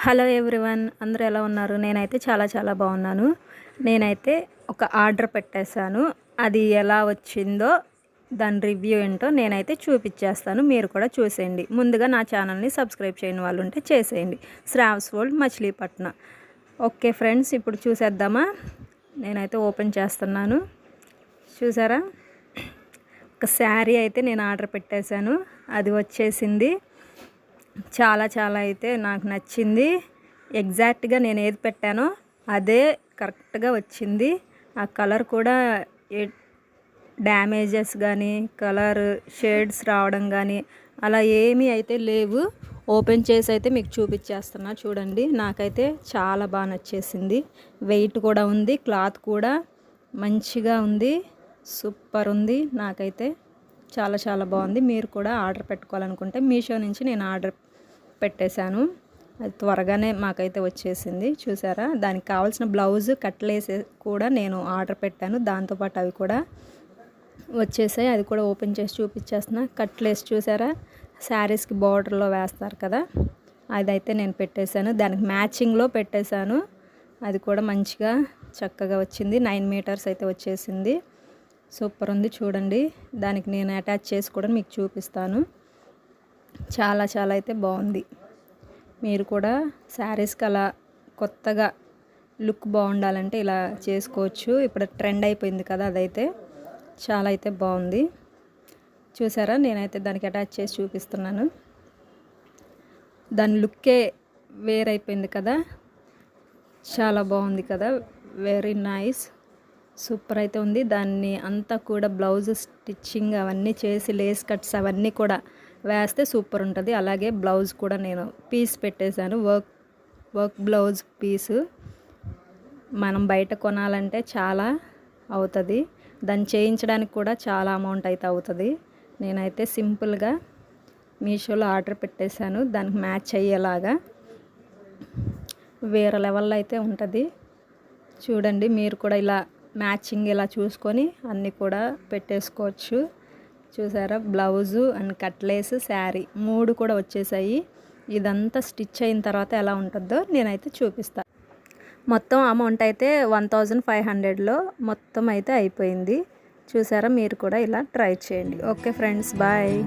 Hello everyone, అందరూ ఎలా ఉన్నారు? నేనైతే చాలా బాగున్నాను. నేనైతే ఒక ఆర్డర్ పెట్టేశాను. అది ఎలా వచ్చిందో దాని రివ్యూ ఏంటో నేనైతే చూపించేస్తాను. మీరు కూడా చూసేయండి. ముందుగా నా ఛానల్ని సబ్స్క్రైబ్ చేయని వాళ్ళు ఉంటే చేసేయండి. Shravs world Machilipatnam. Okay friends, ఇప్పుడు చూసేద్దామా? నేనైతే ఓపెన్ చేస్తున్నాను. చూసారా, ఒక శారీ అయితే నేను ఆర్డర్ పెట్టేశాను. అది వచ్చేసింది. చాలా అయితే నాకు నచ్చింది. ఎగ్జాక్ట్గా నేను ఏది పెట్టానో అదే కరెక్ట్గా వచ్చింది. ఆ కలర్ కూడా డ్యామేజెస్ కానీ కలర్ షేడ్స్ రావడం కానీ అలా ఏమీ అయితే లేవు. ఓపెన్ చేసి అయితే మీకు చూపించేస్తున్నా. చూడండి, నాకైతే చాలా బాగా నచ్చేసింది. వెయిట్ కూడా ఉంది, క్లాత్ కూడా మంచిగా ఉంది, సూపర్ ఉంది. నాకైతే చాలా బాగుంది. మీరు కూడా ఆర్డర్ పెట్టుకోవాలనుకుంటే మీషో నుంచి నేను ఆర్డర్ పెట్టేశాను. అది త్వరగానే మాకైతే వచ్చేసింది. చూసారా, దానికి కావాల్సిన బ్లౌజ్ కట్లేసి కూడా నేను ఆర్డర్ పెట్టాను. దాంతోపాటు అవి కూడా వచ్చేసాయి. అది కూడా ఓపెన్ చేసి చూపించేస్తున్నా. కట్లేసి చూసారా, శారీస్కి బార్డర్లో వేస్తారు కదా, అదైతే నేను పెట్టేశాను. దానికి మ్యాచింగ్లో పెట్టేశాను. అది కూడా మంచిగా చక్కగా వచ్చింది. 9 మీటర్స్ అయితే వచ్చేసింది. సూపర్ ఉంది. చూడండి, దానికి నేను అటాచ్ చేసి కూడా మీకు చూపిస్తాను. చాలా అయితే బాగుంది. మీరు కూడా శారీస్కి అలా కొత్తగా లుక్ బాగుండాలంటే ఇలా చేసుకోవచ్చు. ఇప్పుడు ట్రెండ్ అయిపోయింది కదా, అదైతే చాలా అయితే బాగుంది. చూసారా, నేనైతే దానికి అటాచ్ చేసి చూపిస్తున్నాను. దాని లుక్కే వేరైపోయింది కదా, చాలా బాగుంది కదా, వెరీ నైస్, సూపర్ అయితే ఉంది. దాన్ని అంతా కూడా బ్లౌజ్ స్టిచ్చింగ్ అవన్నీ చేసి లేస్ కట్స్ అవన్నీ కూడా వేస్తే సూపర్ ఉంటుంది. అలాగే బ్లౌజ్ కూడా నేను పీస్ పెట్టేశాను. వర్క్ బ్లౌజ్ పీసు మనం బయట కొనాలంటే చాలా అవుతుంది. దాన్ని చేయించడానికి కూడా చాలా అమౌంట్ అయితే అవుతుంది. నేనైతే సింపుల్గా మీషోలో ఆర్డర్ పెట్టేశాను. దానికి మ్యాచ్ అయ్యేలాగా వేరే లెవెల్లో అయితే ఉంటుంది. చూడండి, మీరు కూడా ఇలా మ్యాచింగ్ ఇలా చూసుకొని అన్నీ కూడా పెట్టేసుకోవచ్చు. చూసారా, బ్లౌజు అండ్ కట్లేస్ శారీ 3 కూడా వచ్చేసాయి. ఇదంతా స్టిచ్ అయిన తర్వాత ఎలా ఉంటుందో నేనైతే చూపిస్తాను. మొత్తం అమౌంట్ అయితే 1500లో మొత్తం అయితే అయిపోయింది. చూసారా, మీరు కూడా ఇలా ట్రై చేయండి. Okay friends, bye.